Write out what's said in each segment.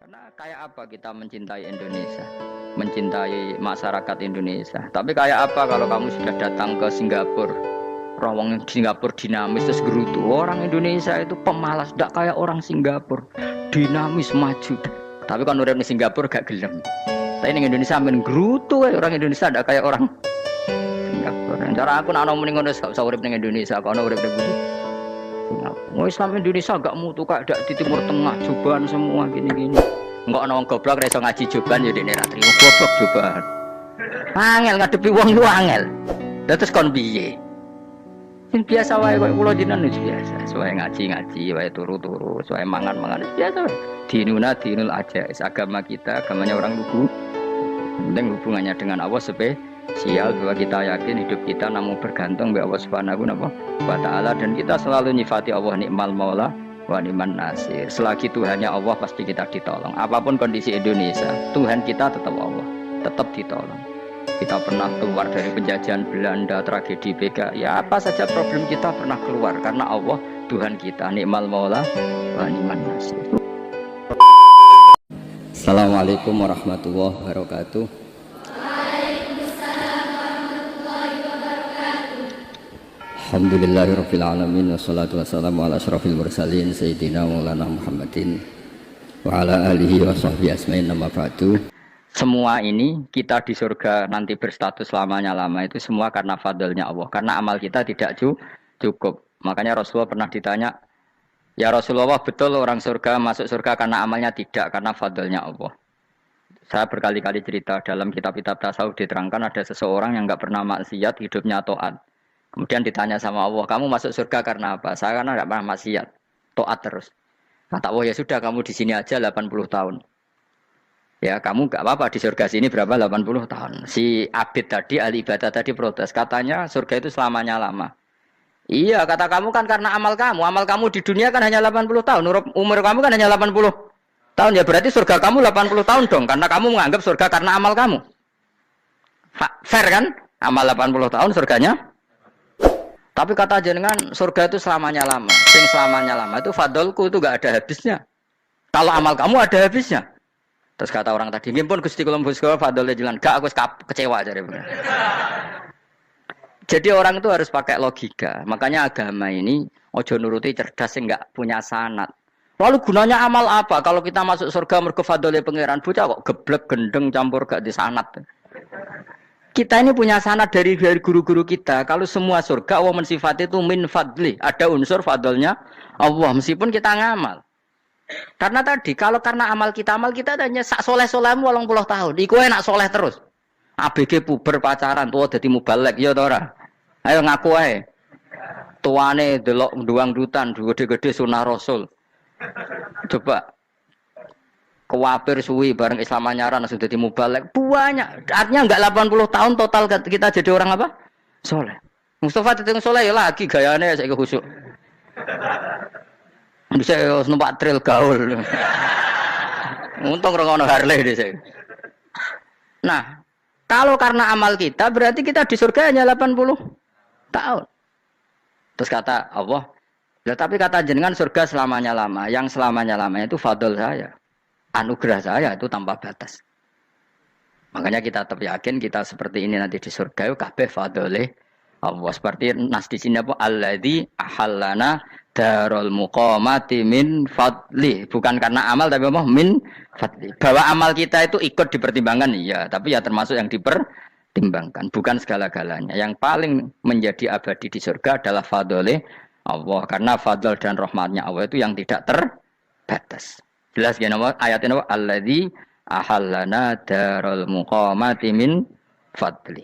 Karena kayak apa kita mencintai Indonesia, mencintai masyarakat Indonesia. Tapi kayak apa kalau kamu sudah datang ke Singapura, rawang Singapura dinamis terus gerutu. Orang Indonesia itu pemalas, tidak kayak orang Singapura, dinamis maju. Tapi kalau orang di Singapura gak gelem. Tapi di Indonesia main gerutu, orang Indonesia tidak kayak orang Singapura. Cara aku nak ngomong ngono gak usah urip ning Indonesia, kalau urip ning Islam Indonesia gak mutu kak, dak di Timur Tengah jubahan semua gini-gini. Enggak ana wong goblok ra iso ngaji jubahan ya dene ra trimo goblok jubahan. Angel ngadepi wong lu angel. Lah terus kon piye? Sing biasa wae koyo kula jenengan wis biasa. Soale ngaji-ngaji wae turu-turu, soale mangan-mangan biasa wae. Dinuna dinul aja, agama kita, agamanya orang lugu. Penting hubungannya dengan Allah spesial, bahwa kita yakin hidup kita namun bergantung kepada Allah Subhanahu wa ta'ala, dan kita selalu nyifati Allah nikmal maula wa ni'man nasir. Selagi Tuhannya Allah pasti kita ditolong. Apapun kondisi Indonesia, Tuhan kita tetap Allah, tetap ditolong. Kita pernah keluar dari penjajahan Belanda, tragedi PKI, ya apa saja problem kita pernah keluar karena Allah Tuhan kita nikmal maula wa ni'man nasir. Assalamualaikum warahmatullahi wabarakatuh. Alhamdulillahirabbil alamin wassalatu wassalamu ala asyrafil mursalin sayyidina maulana Muhammadin wa ala alihi wa sahbihi asma'in amma ba'du. Semua ini kita di surga nanti berstatus lamanya-lama itu semua karena fadlnya Allah, karena amal kita tidak cukup. Makanya Rasulullah pernah ditanya, ya Rasulullah, betul orang surga masuk surga karena amalnya? Tidak, karena fadlnya Allah. Saya berkali-kali cerita dalam kitab-kitab tasawuf diterangkan ada seseorang yang enggak pernah maksiat, hidupnya taat. Kemudian ditanya sama Allah, kamu masuk surga karena apa? Saya karena tidak pernah maksiat, taat terus. Kata Allah, ya sudah kamu di sini aja 80 tahun. Ya kamu gak apa-apa di surga sini berapa 80 tahun. Si Abid tadi, ahli ibadah tadi protes, katanya surga itu selamanya lama. Iya, kata kamu kan karena amal kamu di dunia kan hanya 80 tahun, umur kamu kan hanya 80 tahun, ya berarti surga kamu 80 tahun dong, karena kamu menganggap surga karena amal kamu. Fair kan? Amal 80 tahun surganya. Tapi kata jenengan surga itu selamanya lama. Sing selamanya lama itu fadolku itu gak ada habisnya. Kalau amal kamu ada habisnya. Terus kata orang tadi, ngimpun Gusti kula mbuswa fadolnya jalan. Gak, aku kecewa jadi. Jadi orang itu harus pakai logika. Makanya agama ini ojo nuruti cerdas sing gak punya sanad. Lalu gunanya amal apa? Kalau kita masuk surga mergo fadolnya pangeran, bocah kok geblek gendeng campur gak di sanad. Kita ini punya sanad dari guru-guru kita. Kalau semua surga Allah mensifati itu min fadli, ada unsur fadlnya Allah meskipun kita ngamal. Karena tadi kalau karena amal kita hanya sak soleh-solehmu 80 tahun. Iku enak soleh terus. ABG puber pacaran tua dadi mubalek ya ta ora? Ayo ngaku ae. Tuane delok nduang dutan gede-gede sunah Rasul. Coba kewapir suwi bareng Islam anyaran sudah dimubalek banyak. Artinya enggak 80 tahun total kita jadi orang apa? Soleh. Mustafa teteng soleh ya lagi gayane saiki khusyuk. Bisa numpak trail gaul. Untung ora ono Harley dhisik. Nah, kalau karena amal kita berarti kita di surga hanya 80 tahun. Terus kata Allah, "Lah tapi kata jenengan surga selamanya lama. Yang selamanya lamanya itu fadl saya. Anugerah saya itu tanpa batas." Makanya kita tetap yakin kita seperti ini nanti di surga itu kabeh fadlih Allah. Seperti nas di sini apa? Alladzi ahallana darul muqamati min fadli. Bukan karena amal tapi apa? Min fadli. Bahwa amal kita itu ikut dipertimbangkan iya, tapi ya termasuk yang dipertimbangkan, bukan segala-galanya. Yang paling menjadi abadi di surga adalah fadlih Allah, karena fadl dan rahmatnya Allah itu yang tidak terbatas. Jelas ya nama ayatnya apa? Alladzi ahallana darul muqamati min fadli.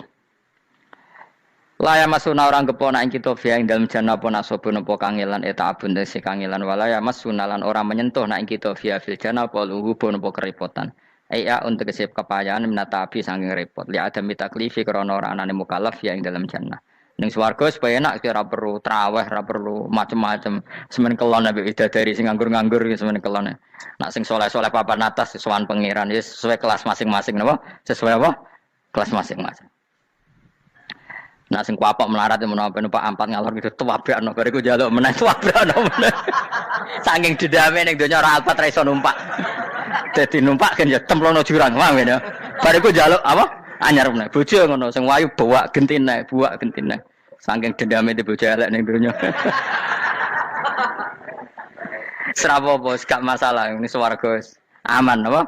Laya masuna orang kepona ing kita fiya ing dalem jannah apa nasabun apa kangelan eta abun dese kangelan walaya masuna lan orang menyentuh nek kita fiya fil jannah apa luhubun apa kerepotan. Aya untuk kesep kepayahan minata api saking repot. Li adam taklifi krana ora anane mukallaf fiya ing dalem jannah. Ning swarga supaya enak ora perlu traweh, ora perlu macam-macam. Semen kelon ambek widadari sing nganggur-nganggur semen kelon. Nak sing saleh-saleh papan atas sowan pangeran wis sesuai kelas masing-masing napa? Sesuai apa? Kelas masing-masing. Nak sing kuapok melarat menawa numpak ampat ngalor gitu tuwabrakno bariku njaluk meneh tuwabrakno meneh. Saking dendame ning donya ora alpat ra iso numpak. Dadi numpak kan ya templono jurang wae ya. Bariku njaluk apa? Anyar meneh. Bojo ngono sing wayu buak gentine. Saking dendame di bojo elek ning donya. Serapo bos, gak masalah ini swarga aman apa?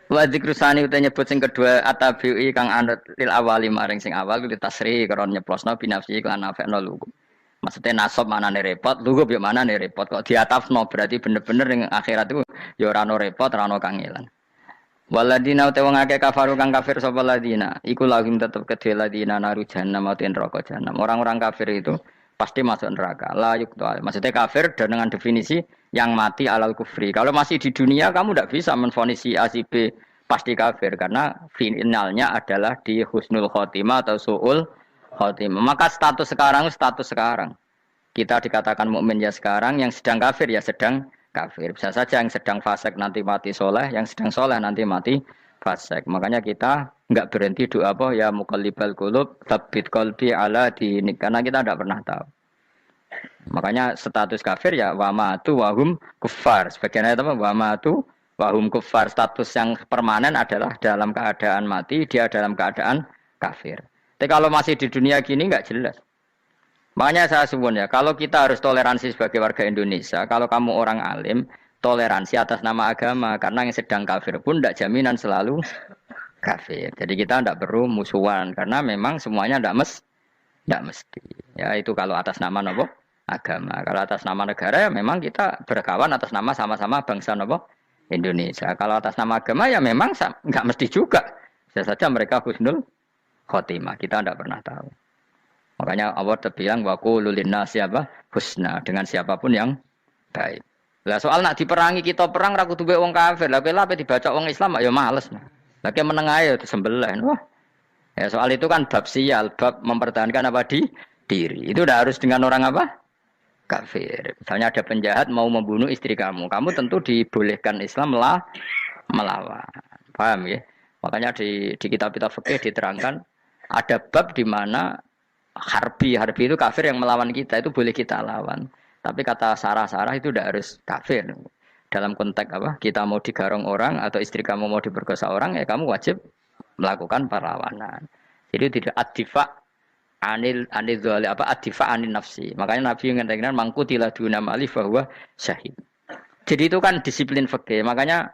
Wa dzikrusani uta nyebut sing kedua atabi'i kang anut lil awali maring sing awal kuwi tasri karo nyeplosno binafsi lan nafekno lugu. Maksudnya nasab manane repot, lugu yo manane repot kok diatafno berarti bener-bener ning akhirat itu ya ora ono repot, ora ono kangelan. Waladina uta wong akeh kafaru kang kafir sapa ladina, iku lahum tetep kedhe ladina naru jahannam utawa neraka jahannam. Orang-orang kafir itu pasti masuk neraka. La yuqtal. Maksudnya kafir dengan definisi yang mati alal kufri. Kalau masih di dunia kamu tidak bisa menvonis si A si B pasti kafir karena finalnya adalah di husnul khotimah atau suul khotimah. Maka status sekarang. Kita dikatakan mukmin ya sekarang, yang sedang kafir ya sedang kafir. Bisa saja yang sedang fasik nanti mati soleh, yang sedang soleh nanti mati fasik. Makanya kita enggak berhenti doa apa ya muqallibal qulub tsabbit qalbi ala dinik karena kita tidak pernah tahu. Makanya status kafir ya wamatu wahum kufar. Sebagian ayat apa wamatu wahum kufar. Status yang permanen adalah dalam keadaan mati, dia dalam keadaan kafir. Tapi kalau masih di dunia gini enggak jelas. Makanya saya suwun ya, kalau kita harus toleransi sebagai warga Indonesia, kalau kamu orang alim, toleransi atas nama agama karena yang sedang kafir pun tidak jaminan selalu kafir. Jadi kita tidak perlu musuhan karena memang semuanya tidak mesti. Ya itu kalau atas nama nopo agama. Kalau atas nama negara ya memang kita berkawan atas nama sama-sama bangsa nopo Indonesia. Kalau atas nama agama ya memang nggak mesti juga. Bisa saja mereka husnul khotimah. Kita tidak pernah tahu. Makanya Allah terbilang wa qulul linnasi apa husna dengan siapapun yang baik. Lah soal nak diperangi kita perang ra kudu wong kafir. Lah kowe lape dibaca wong Islam ya males. Lah ki meneng ae disembelih. Wah. Ya soal itu kan bab sial, bab mempertahankan apa diri. Itu udah harus dengan orang apa? Kafir. Misalnya ada penjahat mau membunuh istri kamu. Kamu tentu dibolehkan Islam melawan. Paham ya? Makanya di kitab-kitab fikih diterangkan ada bab di mana harbi itu kafir yang melawan kita itu boleh kita lawan. Tapi kata sarah-sarah itu tidak harus kafir. Dalam konteks apa? Kita mau digarong orang atau istri kamu mau diperkosa orang, ya kamu wajib melakukan perlawanan. Jadi tidak adifa anil dzali apa adifa anil nafsi. Makanya Nabi mengatakan mangkutila duna mali bahwa syahid. Jadi itu kan disiplin fikih. Makanya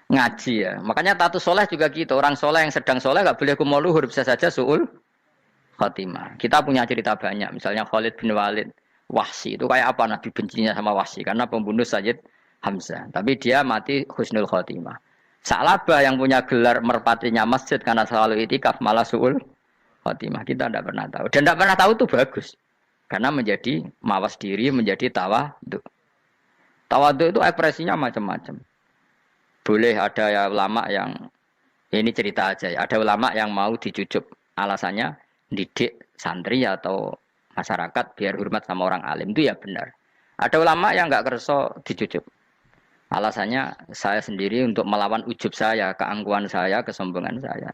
ngaji ya. Makanya status soleh juga gitu. Orang soleh yang sedang soleh nggak boleh kumul luhur, bisa saja suul khotimah. Kita punya cerita banyak. Misalnya Khalid bin Walid, Wahsy itu kayak apa Nabi bencinya sama Wahsy karena pembunuh Sayyid Hamzah. Tapi dia mati husnul khotimah. Sa'labah yang punya gelar merpatinya masjid karena selalu itikaf malah suul khotimah. Kita tidak pernah tahu. Dan tidak pernah tahu itu bagus. Karena menjadi mawas diri, menjadi tawadhu. Tawadhu itu ekspresinya macam-macam. Boleh ada ya ulama yang ini cerita aja ya. Ada ulama yang mau dicucup. Alasannya didik santri atau masyarakat biar hormat sama orang alim itu ya benar. Ada ulama yang enggak kerso dicucup. Alasannya saya sendiri untuk melawan ujub saya, keangkuhan saya, kesombongan saya.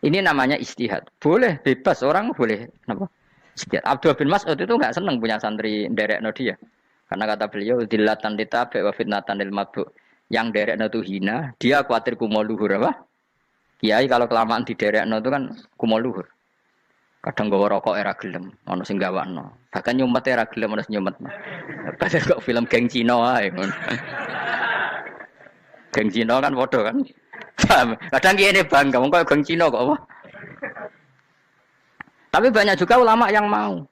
Ini namanya istihad. Boleh bebas orang boleh apa? Istihad. Abdul bin Mas'ud itu enggak senang punya santri nderekno dia. Karena kata beliau dillatan litabe wa fitnatan lil mabdu. Yang nderekno itu hina, dia khawatir kumo luhur apa? Kiai kalau kelamaan di nderekno itu kan kumo luhur. Kadang gawa rokok era gelem, ono sing gawakno. Bahkan nyumet era gelem ono sing nyumet. Padahal kok film geng Cina wae ngono. Geng Cina kan padha kan. Kadang kene bangga wong kok geng Cina kok apa. Tapi banyak juga ulama yang mau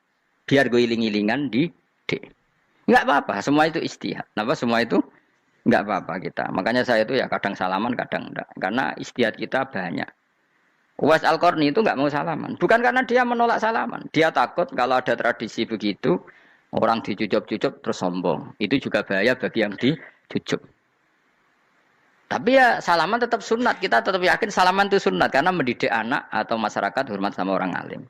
biar gue iling-ilingan di enggak apa-apa, semua itu istihad. Napa semua itu enggak apa-apa kita. Makanya saya itu ya kadang salaman, kadang enggak. Karena istihad kita banyak. Uwais Al-Qarni itu enggak mau salaman. Bukan karena dia menolak salaman. Dia takut kalau ada tradisi begitu, orang dicucup-cucup terus sombong. Itu juga bahaya bagi yang dicucup. Tapi ya salaman tetap sunat. Kita tetap yakin salaman itu sunat. Karena mendidik anak atau masyarakat hormat sama orang alim.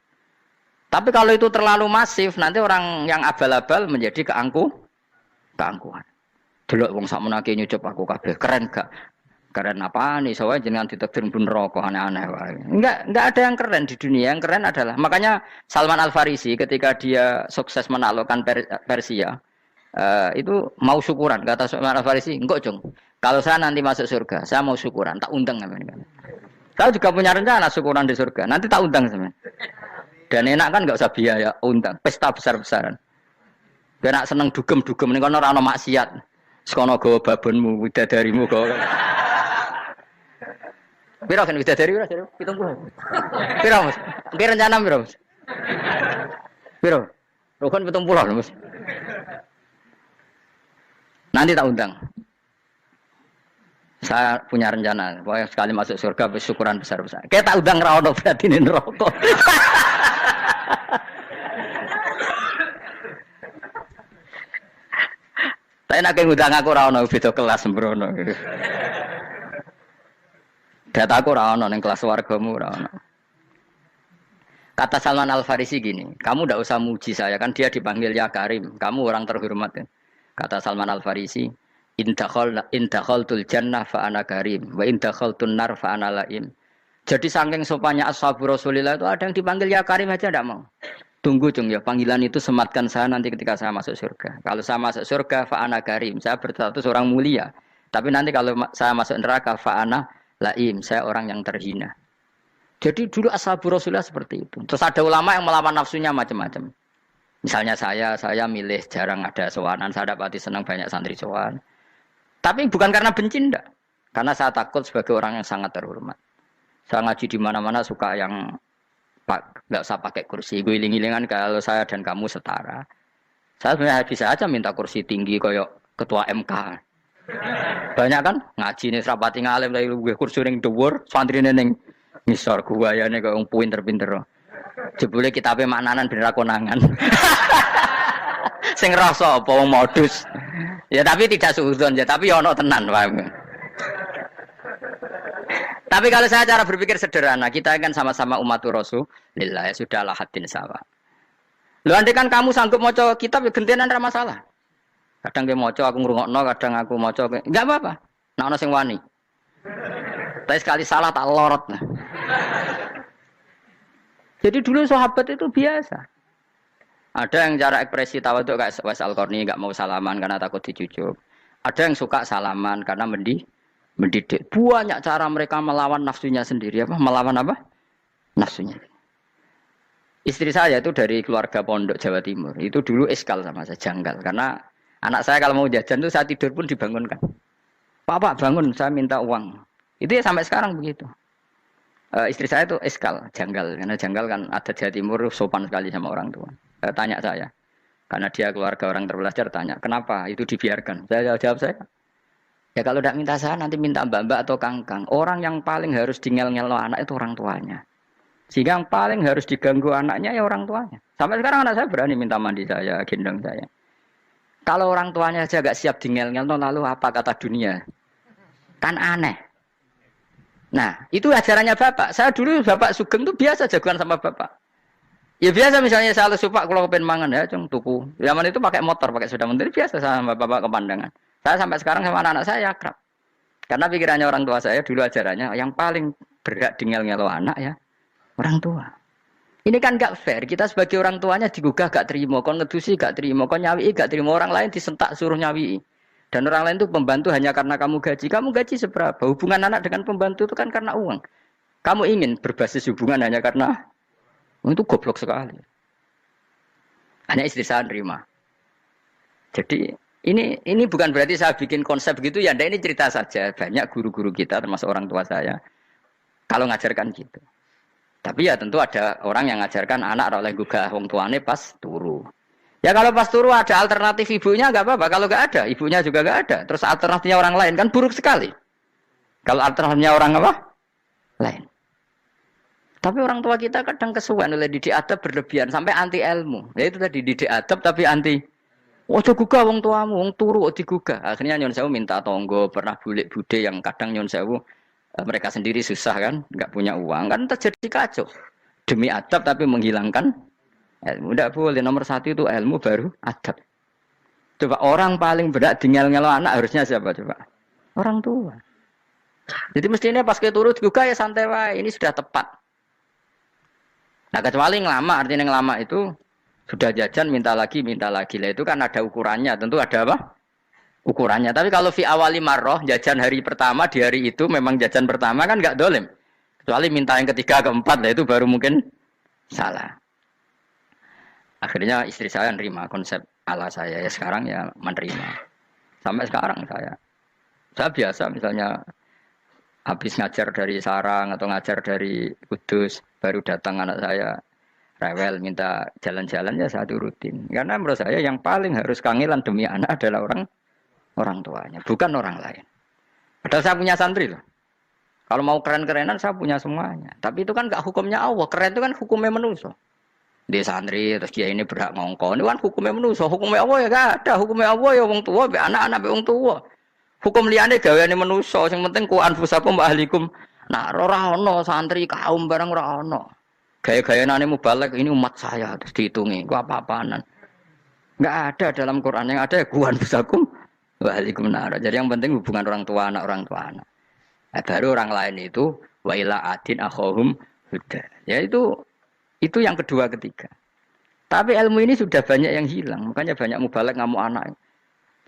Tapi kalau itu terlalu masif, nanti orang yang abal-abal menjadi keangkuhan. Delok wong sakmenake nyucup aku kabeh. Keren gak? Keren apa nih? Soalnya jenengan ditakdir pun rokok aneh-aneh. Enggak ada yang keren di dunia. Yang keren adalah makanya Salman Al Farisi ketika dia sukses menaklukkan Persia, Itu mau syukuran kata Salman Al Farisi. Enggak Jung. Kalau saya nanti masuk surga, saya mau syukuran, tak undang namanya. Saya juga punya rencana syukuran di surga. Nanti tak undang sama. Dan enak kan nggak usah biaya undang, pesta besar-besaran. Kena seneng dugem-dugem ning kono ora ana maksiat. Sekono gawa babonmu, widadarimu gawa. Piro kan widadari piro? 70. Piro Mas? Ki rencana piro Mas? Piro? Rukun 70 Mas. Nanti tak undang. Saya punya rencana, pokoknya sekali masuk surga bersyukuran besar-besar. Kayak tak undang ra ono berarti ning neraka. Saya nak ngundang aku ra ono beda kelas sembrono. Data aku ra ono ning kelas wargamu ra ono. Kata Salman Al Farisi gini, kamu ndak usah muji saya kan dia dipanggil ya Karim, kamu orang terhormat ya. Kata Salman Al Farisi, in dakhaltul jannah fa ana karim wa in dakhaltun nar fa ana laim. Jadi saking sopannya ashabu Rasulillah itu ada yang dipanggil ya Karim aja ndak mau. Tunggu Jung ya, panggilan itu sematkan saya nanti ketika saya masuk surga. Kalau saya masuk surga fa ana karim, saya berstatus orang mulia. Tapi nanti kalau saya masuk neraka fa ana laim, saya orang yang terhina. Jadi dulu ashabu Rasulullah seperti itu. Terus ada ulama yang melawan nafsunya macam-macam. Misalnya saya milih jarang ada sowanan, saya dapati senang banyak santri sowan. Tapi bukan karena benci enggak. Karena saya takut sebagai orang yang sangat terhormat. Saya ngaji di mana-mana suka yang enggak usah pakai kursi. Gue iling-ilingan kalau saya dan kamu setara. Saya sebenarnya bisa aja minta kursi tinggi kayak ketua MK. Banyak kan ngaji nih serapati ngalim dari gue kursi ning dhuwur, santri ning ngisor guayane kok wong pinter-pinter. Jebule kitabe maknanan bener konangan. Sing rasa apa wong modus. Ya tapi tidak suudzon ya, tapi ono tenan, paham. Tapi kalau saya cara berpikir sederhana, kita kan sama-sama umatur Rasulillah, ya sudahlah hadin sawa. Lho andai kan kamu sanggup maca kitab ya gentenan ra masalah. Kadang ge maca aku ngrungokno, kadang aku maca enggak apa-apa. Nek ana sing wani. Tapi sekali salah tak lorot. Nah. Jadi dulu sahabat itu biasa. Ada yang cara ekspresi tawaduk kayak Wais Al-Qarni enggak mau salaman karena takut dicucuk. Ada yang suka salaman karena mendidik. Banyak cara mereka melawan nafsunya sendiri. Melawan apa? Nafsunya. Istri saya itu dari keluarga pondok Jawa Timur. Itu dulu eskal sama saya, janggal. Karena anak saya kalau mau jajan itu saya tidur pun dibangunkan. Pak bangun, saya minta uang. Itu ya sampai sekarang begitu. Istri saya itu eskal, janggal. Karena janggal kan ada Jawa Timur sopan sekali sama orang tua. Tanya saya. Karena dia keluarga orang terpelajar, tanya. Kenapa itu dibiarkan? Saya jawab saya. Ya kalau tidak minta saya, nanti minta mbak-mbak atau kangkang. Orang yang paling harus dingel-ngel anak itu orang tuanya. Sehingga yang paling harus diganggu anaknya ya orang tuanya. Sampai sekarang anak saya berani minta mandi saya, gendong saya. Kalau orang tuanya saja gak siap dingel-ngel, lalu apa kata dunia? Kan aneh. Nah, itu ajarannya bapak. Saya dulu bapak Sugeng itu biasa jagoan sama bapak. Ya biasa misalnya saya lupa kalau kepen mangan ya, cung tuku. Zaman itu pakai motor, pakai sepeda motor biasa sama bapak kepandangan. Saya sampai sekarang sama anak-anak saya akrab. Karena pikirannya orang tua saya dulu ajarannya yang paling berat dingel-ngelo anak ya orang tua. Ini kan gak fair. Kita sebagai orang tuanya digugah gak terima, kon ngedusi gak terima, kon nyawi gak terima, orang lain disentak suruh nyawi. Dan orang lain itu pembantu hanya karena kamu gaji. Kamu gaji seberapa? Hubungan anak dengan pembantu itu kan karena uang. Kamu ingin berbasis hubungan hanya karena itu goblok sekali. Hanya istri saya nerima. Jadi ini bukan berarti saya bikin konsep gitu ya. Ini cerita saja. Banyak guru-guru kita termasuk orang tua saya kalau ngajarkan gitu. Tapi ya tentu ada orang yang ngajarkan anak oleh gugah wong tuane pas turu. Ya kalau pas turu ada alternatif ibunya enggak apa-apa. Kalau enggak ada, ibunya juga enggak ada. Terus alternatifnya orang lain kan buruk sekali. Kalau alternatifnya orang apa? Lain. Tapi orang tua kita kadang kesuwen oleh didik adab berlebihan sampai anti ilmu. Ya itu tadi didik adab tapi anti. Ojo gugah wong tuamu, wong turu digugah. Akhirnya Nyon Sewu minta tonggo, pernah bulik bude yang kadang Nyon Sewu mereka sendiri susah kan, enggak punya uang kan terjadi kacau. Demi adab tapi menghilangkan ilmu. Tidak boleh, nomor satu itu ilmu baru adab. Coba orang paling berat dingel-ngelo anak harusnya siapa coba? Orang tua. Jadi mestinya pas ke turu juga ya santai wae, ini sudah tepat. Nah kecuali ngelama, artinya ngelama itu Sudah jajan minta lagi, minta lagi. Lah itu kan ada ukurannya, tentu ada apa? Ukurannya. Tapi kalau fi awali marroh, jajan hari pertama di hari itu memang jajan pertama kan nggak dolim. Kecuali minta yang ketiga, keempat, lah itu baru mungkin salah. Akhirnya istri saya nerima konsep ala saya ya sekarang ya menerima. Sampai sekarang saya biasa misalnya habis ngajar dari Sarang atau ngajar dari Kudus baru datang anak saya rewel minta jalan-jalan ya saya turutin. Karena menurut saya yang paling harus kangelan demi anak adalah orang tuanya, bukan orang lain. Padahal saya punya santri loh. Kalau mau keren-kerenan saya punya semuanya. Tapi itu kan gak hukumnya Allah. Keren itu kan hukumnya manusia. Di santri terus dia ini berhak ngongkon. Itu kan hukumnya manusia. Hukumnya Allah ya gak ada. Hukumnya Allah ya wong tua, be anak-anak be wong tua. Hukum liyane gaweane manusia. Yang penting ku anfusakum wa ahlikum. Nah, ora ono santri kaum barang ora ono. Gaya-gayanane mubalek ini umat saya terus dihitungi. Ku apa-apaanan. Enggak ada dalam Quran yang ada ya ku anfusakum wa ahlikum nar. Jadi yang penting hubungan orang tua anak. Nah, baru orang lain itu wa ila adin akhahum huda. Ya itu yang kedua ketiga. Tapi ilmu ini sudah banyak yang hilang. Makanya banyak mubalek ngamuk anak.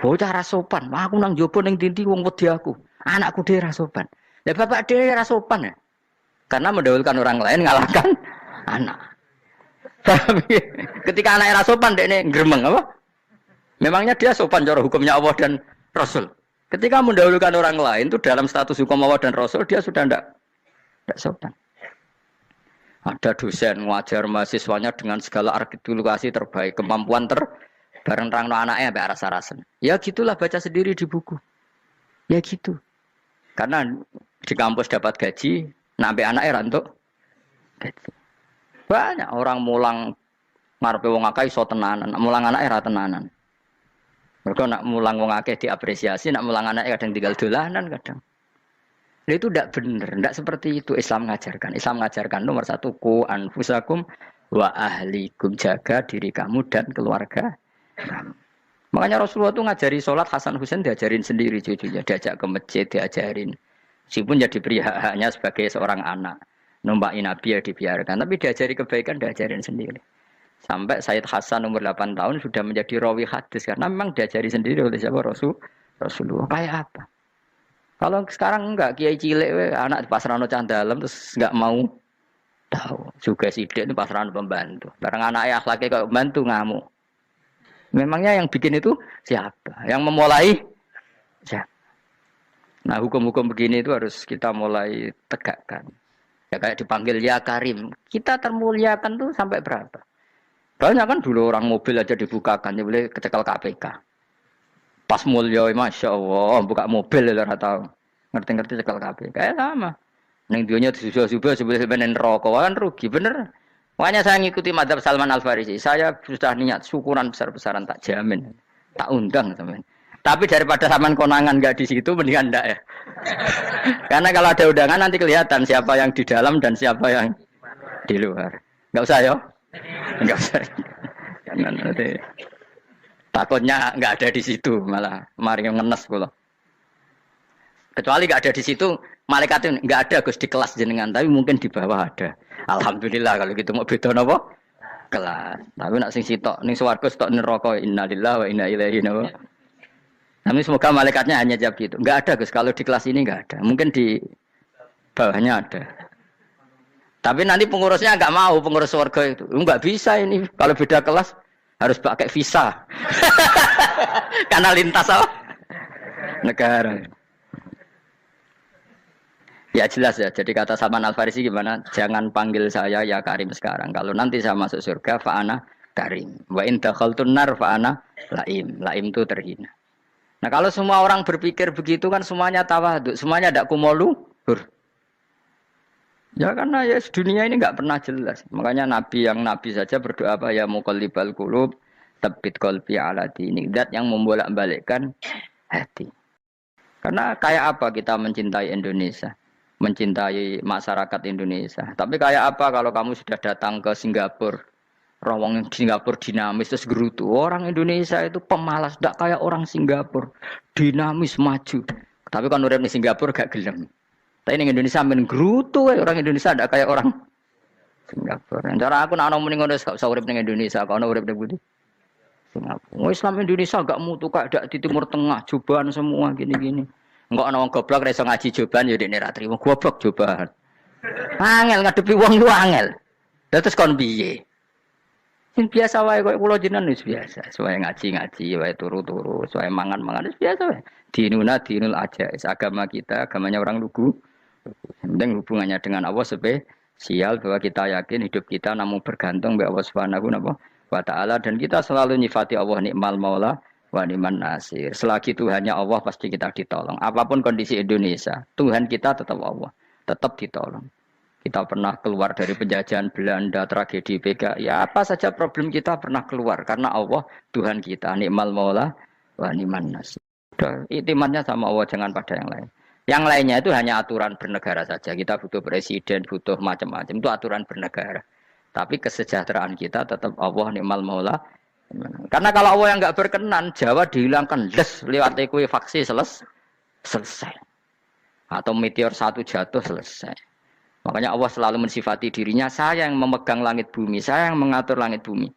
Bocah ra sopan. Wah, aku nang jopo ning tinti wong wedi aku. Anakku dhewe ra sopan. Lah bapak dhewe ra sopan ya. Karena mendahulukan orang lain ngalahkan anak. Tapi ketika anak ra sopan dekne gremeng apa? Memangnya dia sopan cara hukumnya Allah dan Rasul. Ketika mendahulukan orang lain itu dalam status hukum Allah dan Rasul dia sudah tidak sopan. Ada dosen ngajar mahasiswanya dengan segala artikulasi terbaik, kemampuan bareng terangno anaknya sampai rasa-rasen. Ya gitulah baca sendiri di buku. Ya gitu. Karena di kampus dapat gaji, sampai anaknya rantuk gaji. Banyak orang mulang ngarepe wong akeh iso tenanan, mulang anaknya ra tenanan. Mereka nak mulang wong akeh diapresiasi, nak mulang anaknya kadang tinggal dolanan kadang. Nah, itu tidak benar, tidak seperti itu Islam mengajarkan. Islam mengajarkan nomor satu ku anfusakum wa ahlikum, jaga diri kamu dan keluarga kamu. Makanya Rasulullah itu ngajari sholat Hasan Husain diajarin sendiri cucunya, diajak ke masjid diajarin. Meskipun jadi beri hak-haknya sebagai seorang anak, numpai Nabi ya dibiarkan, tapi diajari kebaikan diajarin sendiri. Sampai Sayyid Hasan umur 8 tahun sudah menjadi rawi hadis karena memang diajari sendiri oleh siapa Rasulullah. Kayak apa? Kalau sekarang enggak kiai cilik anak di pasrano candalem terus enggak mau tahu. Juga sidik itu pasrano pembantu. Barang anak akhlaknya kayak pembantu ngamuk. Memangnya yang bikin itu siapa? Yang memulai siapa? Nah, hukum-hukum begini itu harus kita mulai tegakkan. Ya kayak dipanggil ya Karim. Kita termuliakan tuh sampai berapa? Banyak kan dulu orang mobil aja dibukakan, dia boleh kecekel KPK. Pas mulia, Masya Allah, buka mobil ya tahu. Ngerti-ngerti cekel KPK. Kayak sama. Neng dunia disusul-susul sebelum rokok kan rugi, bener. Makanya saya ngikuti madhab Salman Al-Farisi. Saya sudah niat syukuran besar-besaran tak jamin, tak undang teman. Tapi daripada saman konangan nggak di situ, mendingan enggak ya. Karena kalau ada undangan nanti kelihatan siapa yang di dalam dan siapa yang di luar. Nggak usah ya. Enggak usah. Jangan nanti. Takutnya enggak ada di situ malah mari ngenes kula. Kecuali enggak ada di situ, malaikat itu enggak ada Gus di kelas jenengan, tapi mungkin di bawah ada. Alhamdulillah kalau gitu mau beda napa? Kelas. Tapi nak sing sitok ning swarga sitok neraka innalillahi wa inna ilaihi raji'un. Tapi semoga malaikatnya hanya jawab gitu. Enggak ada Gus kalau di kelas ini enggak ada. Mungkin di bawahnya ada. Tapi nanti pengurusnya enggak mau, pengurus warga itu. Enggak bisa ini. Kalau beda kelas harus pakai visa. Karena lintas apa? Negara. Ya jelas ya. Jadi kata Salman Al-Farisi gimana? Jangan panggil saya ya Karim sekarang. Kalau nanti saya masuk surga, fa'ana Karim. Wa in dakhaltun nar fa'ana Laim. Laim itu terhina. Nah kalau semua orang berpikir begitu kan semuanya tawadhu. Semuanya tidak kumoluhur. Ya karena ya dunia ini enggak pernah jelas. Makanya Nabi saja berdoa apa ya muqallibal qulub tsabbit qalbi ala dinik. Zat yang membolak-balikkan hati. Karena kayak apa kita mencintai Indonesia, mencintai masyarakat Indonesia. Tapi kayak apa kalau kamu sudah datang ke Singapura, rawang Singapura dinamis terus gerutu. Orang Indonesia itu pemalas, tidak kayak orang Singapura, dinamis maju. Tapi kalau urip di Singapura gak gelem. Tapi di Indonesia men gerutu, orang Indonesia tidak kayak orang Singapura. Cara aku nak muni ngono gak usah urip ning Indonesia, kok ono urip ning pundi? Singapura. Islam Indonesia gak mutu kak dak di Timur Tengah, cobaan semua gini-gini. Enggak ana wong goblok ra iso ngaji cobaan ya dekne ra trimo. Goblok cobaan. Angel ngadepi wong lu angel. Lah terus kon piye? Sing biasa wae koyo kula jenengan wis biasa. Suwe ngaji-ngaji wae turu-turu, suwe mangan-mangan wis biasa wae. Dinul aja. Agama kita, agamanya orang lugu. Yang penting hubungannya dengan Allah spesial bahwa kita yakin hidup kita namun bergantung kepada Allah Subhanahu wa taala dan kita selalu nyifati Allah nikmal maula wa ni'man nasir. Selagi Tuhannya Allah pasti kita ditolong. Apapun kondisi Indonesia, Tuhan kita tetap Allah, tetap ditolong. Kita pernah keluar dari penjajahan Belanda, tragedi PKI, ya apa saja problem kita pernah keluar karena Allah Tuhan kita nikmal maula wa ni'man nasir. Iktimatnya sama Allah, jangan pada yang lain. Yang lainnya itu hanya aturan bernegara saja. Kita butuh presiden, butuh macam-macam. Itu aturan bernegara. Tapi kesejahteraan kita tetap Allah nikmal maula. Karena kalau Allah yang enggak berkenan, Jawa dihilangkan les lewat ekuifaksi selesai. Atau meteor satu jatuh selesai. Makanya Allah selalu mensifati dirinya, saya yang memegang langit bumi, saya yang mengatur langit bumi.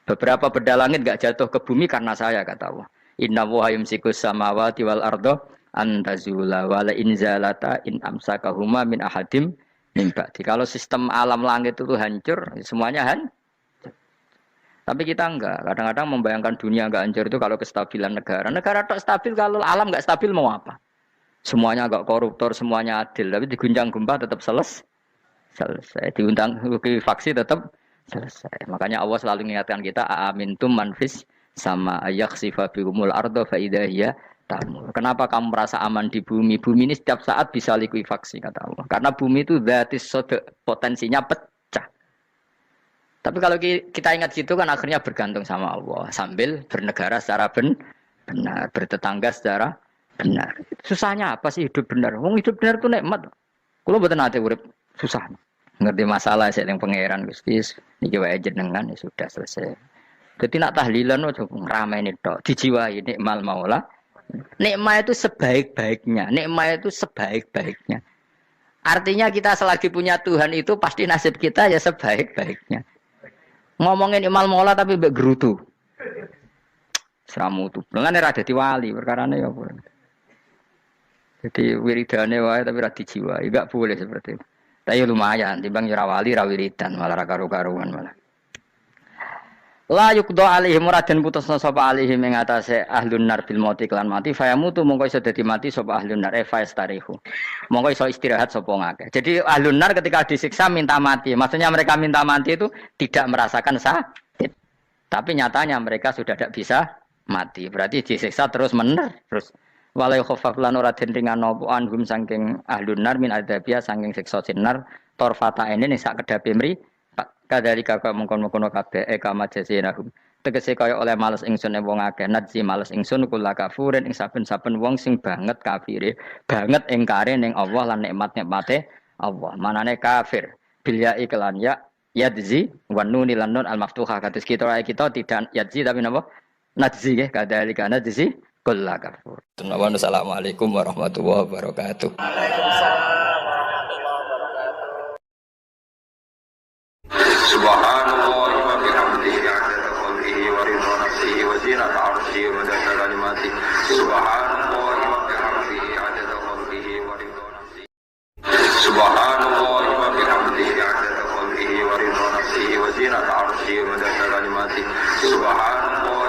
Beberapa benda langit enggak jatuh ke bumi karena saya, kata Allah. Inna wa yumsikus samawati wal ardo antazula wala inzalata in amsakahuma min ahadim min ba'di. Kalau sistem alam langit itu hancur, semuanya hancur. Tapi kita enggak. Kadang-kadang membayangkan dunia enggak hancur itu kalau kestabilan negara. Negara tak stabil, kalau alam enggak stabil mau apa? Semuanya enggak koruptor, semuanya adil. Tapi diguncang gempa tetap selesai. Diundang faksi tetap selesai. Makanya Allah selalu mengingatkan kita, aamintum manfis sama yakhsifa bihumul ardo fa idahiyya tamur. Kenapa kamu merasa aman di bumi? Bumi ini setiap saat bisa likuifaksi, kata Allah. Karena bumi itu dzatis sodok, potensinya pecah. Tapi kalau kita ingat situ kan akhirnya bergantung sama Allah. Sambil bernegara secara benar, bertetangga secara benar. Susahnya apa sih hidup benar? Wong hidup benar itu nikmat. Kalau betul nanti urip susah. Ngerti masalah saya yang pangeran Gusti. Niki wae jenengan ya sudah selesai. Jadi nak tahlilan ojo ngrameni tok, dijiwai nikmal maula. Nikmat itu sebaik-baiknya. Nikmat itu sebaik-baiknya. Artinya kita selagi punya Tuhan itu pasti nasib kita ya sebaik-baiknya. Ngomongin nikmal maula tapi mbek gerutu. Seramu tuh. Lengane ra dadi wali perkarane ya apa. Jadi wiridane wae tapi ra dijiwai, enggak boleh seperti itu. Tapi lumayan timbang ora wali ra wiridan malah ra karo-karuan malah. La yukdo alaihim muraden putusna sapa alaihim ing atase ahlun nar bil mauti kelan mati fayamutu mongko iso dadi mati sapa ahlun nar fastarihu. Mongko iso istirahat sapa ngake. Jadi ahlun nar ketika disiksa minta mati. Maksudnya mereka minta mati itu tidak merasakan sakit. Tapi nyatanya mereka sudah tidak bisa mati. Berarti disiksa terus terus walai khafaf lan ora den ringan apa anhum saking ahlun nar min adzabia saking siksa sinar torfata ini ning sak kedape mri kadari kakak mengkon-mengkono kabeh kama jasinahum tegese kaya oleh males ingsun wong akeh nadzi males ingsun kula kafurin ing saben-saben wong sing banget kafire banget ingkare ning Allah lan nikmat-nikmate Allah manane kafir bil ya iklan ya yadzi wan nun lan nun al maftuhah kados kita tidak yadzi tapi napa nadzi nggih kadari kana nadzi kula kafur. Assalamualaikum warahmatullahi wabarakatuh. Subhanallah wa bihamdihi 'adada khalqihi wa ridha nafsihi wa zinata 'arsyihi wa madada kalimatihi.